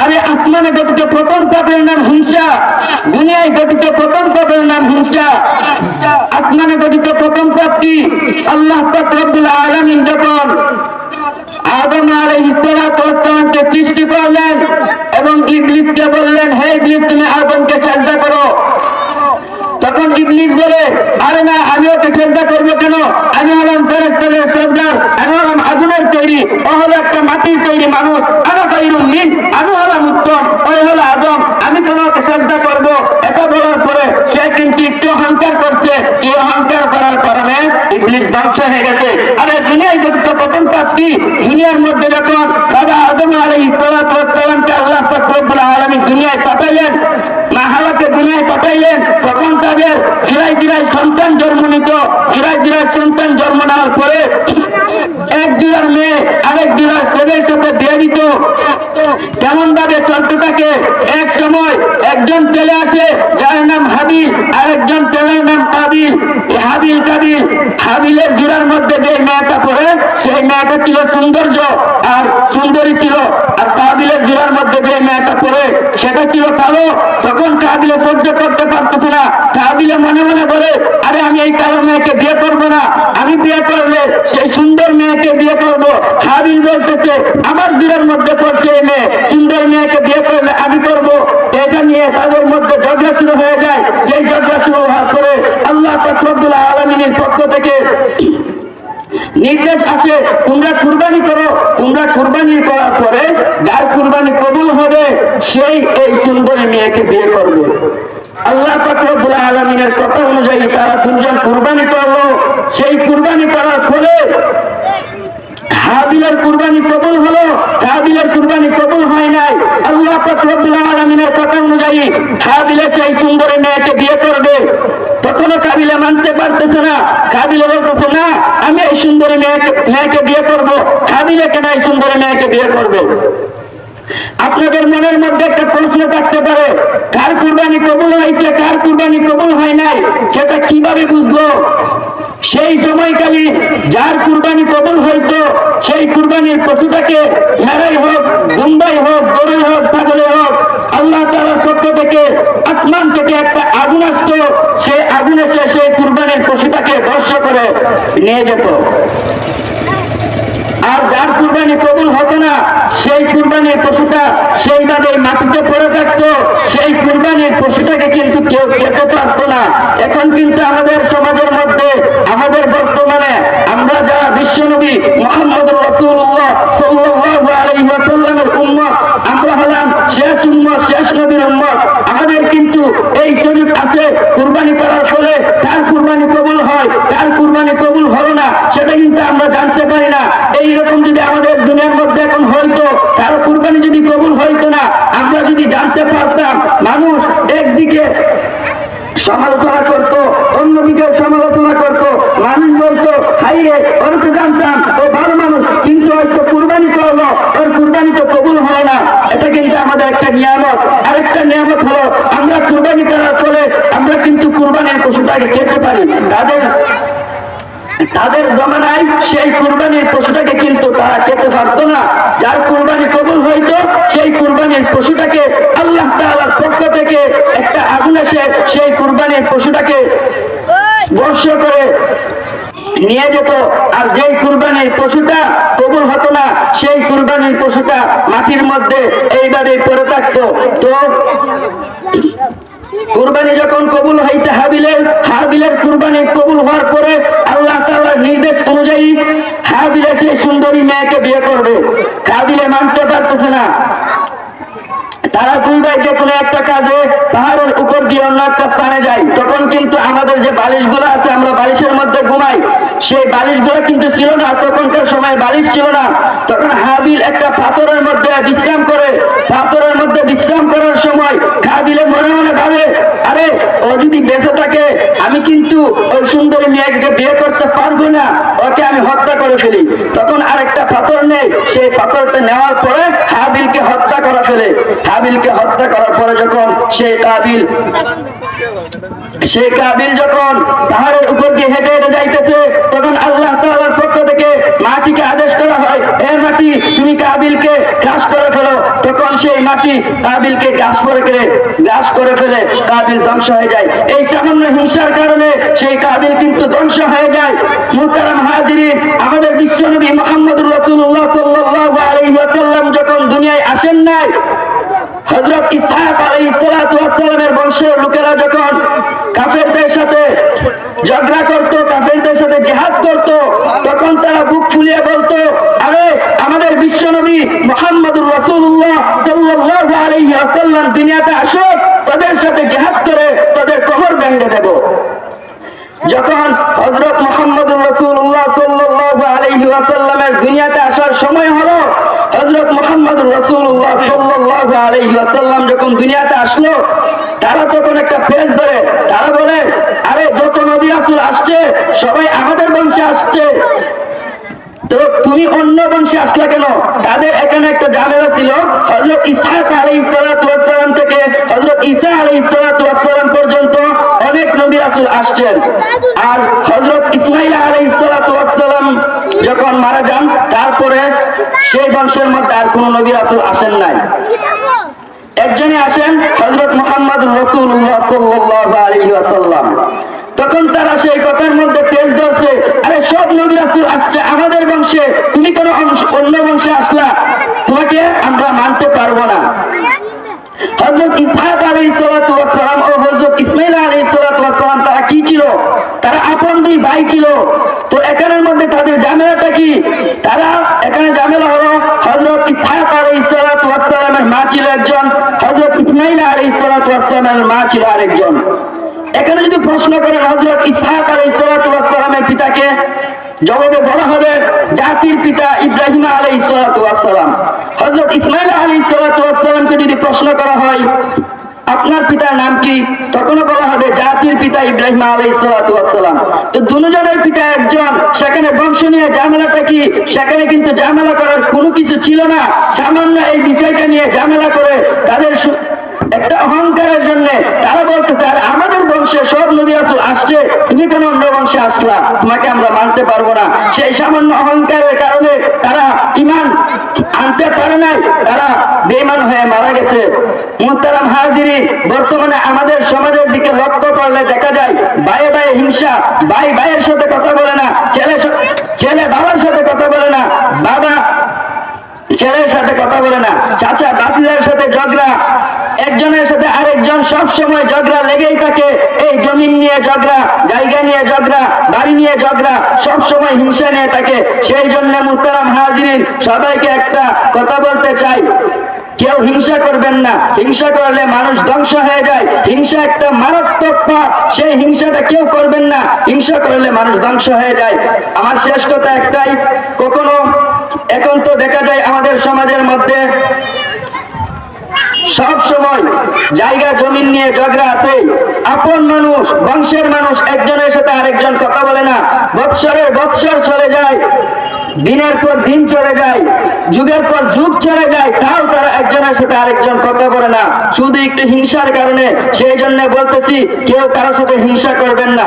আরে আসমানে গঠিত প্রথম পাপের নাম হিংসা, দুনিয়ায় গঠিত প্রথম পাপের নাম হিংসা। আসমানে গঠিত প্রথম পাপ কি? আল্লাহ পাক রব্বুল আলামিন যখন আদম আলাইহিস সালাতু ওয়াস সালামকে সৃষ্টি করলেন এবং ইবলিসকে বললেন, হে ইবলিস তুমি আদমকে সিজদা করো। তখন ইবলিস বলে, আরে না, আমি ওকে সিজদা করবো কেন? আমি হলাম ফেরেশতাদের সর্দার, আমি হলাম আগুনের তৈরি, ও হলো একটা মাটির তৈরি মানুষ, আনা খায়রুম মিন, আমি হলাম উত্তম, ওই হলো আদম, আমি কেন ওকে সিজদা করবো? এটা বলার পরে সে কিন্তু একটু অহংকার করছে, সেই অহংকার করার কারণে ইবলিস ধ্বংস হয়ে গেছে। আরে দুনিয়ায় গঠিত প্রথম পাপ কি? দুনিয়ার মধ্যে যখন বাবা আদম আলাইহিস সালাতু ওয়াস সালামকে আল্লাহ পাক রব্বুল আলামিন দুনিয়ায় পাঠাইলেন, মা হাওয়াকে দুনিয়ায় পাঠাইলেন, তখন তাদের ধীরে ধীরে সন্তান জন্ম নিত। ধীরে ধীরে সন্তান জন্ম নেওয়ার পরে এক জোড়ার মেয়ে আরেক জোড়ার ছেলের সাথে বিয়ে দিত। কেমন ভাবে চলতে থাকে? এক সময় একজন ছেলে আসে যার নাম হাবিল, আরেকজন ছেলের নাম কাবিল। হাবিল কাবিল, হাবিলের জোড়ার মধ্যে যে মেয়েটা পড়ে সেই মেয়েটা ছিল সৌন্দর্য আর সুন্দরী ছিল, আর কাবিলের জোড়ার মধ্যে যে মেয়েটা পড়ে সেটা ছিল কালো। তখন কাবিলে সহ্য করতে পারতেছে না, কাবিলে মনে মনে বলে, আরে আমি এই কালো মেয়েকে বিয়ে করবো না, আমি বিয়ে করলে সেই সুন্দর মেয়েকে বিয়ে করব। হাবিল বলতেছে, আমার জোড়ার মধ্যে পড়ছে এই মেয়ে, সুন্দর মেয়েকে বিয়ে করলে আমি করব। এটা নিয়ে তাদের মধ্যে ঝগড়া শুরু হয়ে যায়। সেই ঝগড়া শুরু হওয়ার পরে আল্লাহ পাক রব্বুল আলামিনের পক্ষ থেকে নির্দেশ আসে, তোমরা কুরবানি করো। তোমরা কুরবানি করার পরে যার কুরবানি কবুল হবে সেই এই সুন্দরী মেয়েকে বিয়ে করবে। আল্লাহ পাক রব্বুল আলামিনের কথা অনুযায়ী তারা দুজন কুরবানি করলো। সেই কুরবানি করার ফলে হাবিলের কুরবানি কবুল হলো, কাবিলের কুরবানি কবুল হয় নাই। আল্লাহ পাক রব্বুল আলামিনের কথা অনুযায়ী হাবিলে সেই সুন্দরী মেয়েকে বিয়ে করবে। তখনও কাবিলে মানতে পারতেছে না। কাবিলে বলতেছে, না, আমি এই সুন্দরী মেয়েকে বিয়ে করবো। কাবিলে কেন এই সুন্দরী মেয়েকে বিয়ে করবে? আপনাদের মনের মধ্যে একটা প্রশ্ন থাকতে পারে, কার কুরবানি কবুল হয়েছে, কার কুরবানি কবুল হয় নাই, সেটা কিভাবে বুঝলো? সেই সময়কালে যার কুরবানি কবুল হইতো সেই কুরবানির পশুটাকে লড়াই হোক, দুম্বাই হোক, গরুই হোক, ছাগলে হোক, আল্লাহ তাআলার পক্ষ থেকে আসমান থেকে একটা আগুন আসতো। সেই আগুন এসে সেই কুরবানির পশুটাকে ধ্বংস করে নিয়ে যেত। আর যার কুরবানি কবুল হতো না সেই কুরবানির পশুটা সেইভাবে মাটিতে পড়ে থাকতো। সেই কুরবানির পশুটাকে কিন্তু কেউ খেতে পারতো না। এখন কিন্তু আমাদের সমাজের মধ্যে, আমাদের বর্তমানে আমরা যারা বিশ্বনবী মুহাম্মদুর রাসূলুল্লাহ সাল্লাল্লাহু আলাইহি ওয়াসাল্লামের উম্মত, আমরা হলাম শেষ উম্মত, শেষ নবীর উম্মত। আমাদের কিন্তু এই শরীফ আছে, কুরবানি করার ফলে কার কুরবানি কবুল হয়, কার কুরবানি কবুল হলো না সেটা কিন্তু আমরা জানতে পারি না। এইরকম যদি আমাদের দুনিয়ার মধ্যে এখন হইতো, কারো কুরবানি যদি কবুল হইতো না, আমরা যদি জানতে পারতাম, মানুষ একদিকে সমালোচনা করতো, অন্যদিকে সমালোচনা করতো, মানুষ বলতো, হাইরে ওর তো জানতাম ও ভালো মানুষ, কিন্তু হয়তো কুরবানি করলো, ওর কুরবানি তো কবুল হয় না। এটা কিন্তু আমাদের একটা নিয়ামত। আরেকটা নিয়ামত হলো আমরা কুরবানি করার ফলে আমরা কিন্তু কুরবানির পশুটাকে খেতে পারি। তাদের জমানায় সেই কুরবানির পশুটাকে কিন্তু তারা খেতে পারতো না। যার কুরবানি কবুল হইতো সেই কুরবানির পশুটাকে আল্লাহ তাআলার পক্ষ থেকে একটা আগুন এসে সেই কুরবানির পশুটাকে স্পর্শ করে নিয়ে যেত। আর যেই কুরবানির পশুটা কবুল হতো না সেই কুরবানির পশুটা মাটির মধ্যে এইভাবে পড়ে থাকতো। তো কুরবানি যখন কবুল হয়েছে হাবিলের কুরবানি কবুল হওয়ার পরে আল্লাহ তাআলার নির্দেশ অনুযায়ী হাবিলে সেই সুন্দরী মেয়েকে বিয়ে করবে। কাবিলে মানতে পারতেছে না। তারা দুই ভাই যে কোনো একটা কাজে পাহাড়ের উপর দিয়ে অন্য একটা স্থানে যায়, তখন কিন্তু আমাদের যে বালিশগুলো আছে আমরা বালিশের মধ্যে ঘুমাই, সেই বালিশগুলো কিন্তু ছিল না। তখনকার সময় বালিশ ছিল না। তখন হাবিল একটা পাথরের মধ্যে বিশ্রাম করে। পাথরের মধ্যে বিশ্রাম করার সময় কাবিলে মনে মনে ভাবে, আরে ও যদি বেঁচে থাকে আমি কিন্তু ওই সুন্দরী মেয়েকে বিয়ে করতে পারবো না, ওকে আমি হত্যা করে ফেলি। তখন আরেকটা পাথর নেই, সেই পাথরটা নেওয়ার পরে হাবিলকে হত্যা করা ফেলে। হাবিলকে হত্যা করার পরে যখন সেই কাবিল যখন পাহাড়ের উপর দিয়ে হেঁটে হেঁটে যাইতেছে, তখন আল্লাহ তাআলার পক্ষ থেকে মাটিকে আদেশ করা হয়, হে মাটি তুমি কাবিলকে গ্রাস করে ফেলো, তখন সেই মাটি কাবিলকে গ্রাস করে ফেলে কাবিল ধ্বংস হয়ে যায়। এই সামান্য হিংসার কারণে সেই কাবিল কিন্তু ধ্বংস হয়ে যায়। মুহতারাম হাজিরিন, আমাদের বিশ্বনবী মুহাম্মদুর রাসূলুল্লাহ সাল্লাল্লাহু আলাইহি ওয়াসাল্লাম যখন দুনিয়ায় আসেন নাই, হযরত ইসহাক আলাইহিস সালাতু ওয়াস সালামের বংশের লোকেরা যখন কাফেরদের সাথে ঝগড়া করত, কাফেরদের সাথে জিহাদ করত, তখন তারা বুক ফুলিয়ে বলতো, আরে আমাদের বিশ্বনবী মুহাম্মদুর রাসূলুল্লাহ সাল্লাল্লাহু আলাইহি ওয়াসাল্লাম দুনিয়াতে আসুক, তাদের সাথে জিহাদ করে তাদের কোমর ভেঙে দেব। যখন হযরত মুহাম্মদুর রাসূলুল্লাহ সাল্লাল্লাহু আলাইহি ওয়াসাল্লামের দুনিয়াতে আসার সময় হলো, হযরত মুহাম্মদুর রাসূলুল্লাহ সাল্লাল্লাহু আলাইহি ওয়াসাল্লাম যখন দুনিয়াতে আসলো, তারা তখন একটা পেজ ধরে তারা বলে, আরে যত নবী রাসূল আসছে সবাই আমাদের বংশে আসছে, তো তুমি অন্য বংশে আসলা কেন? তাদের এখানে একটা ঝামেলা ছিল। হযরত ইসহাক আলাইহিস সালাতু ওয়াস সালাম থেকে হযরত ঈসা আলাইহিস সালাতু ওয়াস সালাম পর্যন্ত অনেক নবী রাসূল আসছেন, আর হযরত ইসমাঈল আলাইহিস সালাতু ওয়াস সালাম যখন মারা যান, তারপরে সেই বংশের মধ্যে আর কোনো নবী রাসূল আসেন নাই। একজনই আসেন, হযরত মুহাম্মদুর রাসূলুল্লাহ সাল্লাল্লাহু আলাইহি ওয়াসাল্লাম। তখন তারা সেই কথার মধ্যে পেজ ধরছে, আরে সব নবী রাসূল আসছে আমাদের বংশে, তুমি কেন অন্য বংশে আসলা? তোমাকে আমরা মানতে পারবো না। হযরত ইসহাক আলাইহিস সালাতু ওয়াস সালাম ও হযরত ইসমাঈল আলাইহিস সালাতু ওয়াস সালাম তারা কি ছিল? তারা আপন দুই ভাই ছিল। তো এখানের মধ্যে তাদের ঝামেলাটা কি? তারা এখানে ঝামেলা হলো, হযরত ইসহাক আলাইহিস সালাতু ওয়াস সালামের মা ছিল একজন, হযরত ইসমাঈল আলাইহিস সালাতু ওয়াস সালামের মা ছিল আরেকজন। এখানে যদি প্রশ্ন করেন হযরত ইসহাক আলাইহিস সালাতু ওয়াস সালামের পিতাকে, জবাবে বলা হবে জাতির পিতা ইব্রাহিম আলাইহিস সালাতু ওয়াস সালাম। হযরত ইসমাঈল আলাইহিস সালাতু ওয়াস সালামকে যদি প্রশ্ন করা হয় আপনার পিতার নাম কি, তখনও বলা হবে জাতির পিতা ইব্রাহিম আলাইহিস সালাতু ওয়াস সালাম। তো দুজনের পিতা একজন, সেখানে বংশ নিয়ে ঝামেলাটা কি? সেখানে কিন্তু ঝামেলা করার কোনো কিছু ছিল না। সামান্য এই বিষয়টা নিয়ে ঝামেলা করে তাদের একটা অহংকারের জন্য তারা বলতেছে, আর আমাদের বংশে সব নবী রাসূল আসছে, তুমি কেন অন্য বংশে আসলা? তোমাকে আমরা মানতে পারবো না। সেই সামান্য অহংকারের কারণে তারা ঈমান আনতে পারে নাই, তারা বেঈমান হয়ে মারা গেছে। মুহতারাম হাজিরিন, বর্তমানে আমাদের সমাজের দিকে লক্ষ্য করলে দেখা যায় ভাইয়ে ভাইয়ে হিংসা, ভাই ভাইয়ের সাথে কথা বলে না, ছেলে বাবার সাথে কথা বলে না, বাবা ছেলের সাথে কথা বলে না, চাচা ভাতিজার সাথে ঝগড়া, একজনের সাথে আরেকজন সব সময় ঝগড়া লেগেই থাকে। এই জমিন নিয়ে ঝগড়া, জায়গা নিয়ে ঝগড়া, বাড়ি নিয়ে ঝগড়া, সব সময় হিংসা নিয়ে থাকে। সেই জন্য মুহতারাম হাজিরিন, সবাইকে একটা কথা বলতে চাই, কেউ হিংসা করবেন না। হিংসা করলে মানুষ ধ্বংস হয়ে যায়। হিংসা একটা মারাত্মক পাপ, সেই হিংসাটা কেউ করবেন না। হিংসা করলে মানুষ ধ্বংস হয়ে যায়। আমার শেষ কথা একটাই, কখনো এখন তো দেখা যায় আমাদের সমাজের মধ্যে সব সময় জায়গা জমিন নিয়ে ঝগড়া আছে। আপন মানুষ, বংশের মানুষ একজনের সাথে আরেকজন কথা বলে না। বৎসরের বৎসর চলে যায়, দিনের পর দিন চলে যায়, যুগের পর যুগ চলে যায়, তাও তারা একজনের সাথে আরেকজন কথা বলে না, শুধু একটু হিংসার কারণে। সেই জন্য বলতেছি, কেউ কারোর সাথে হিংসা করবেন না।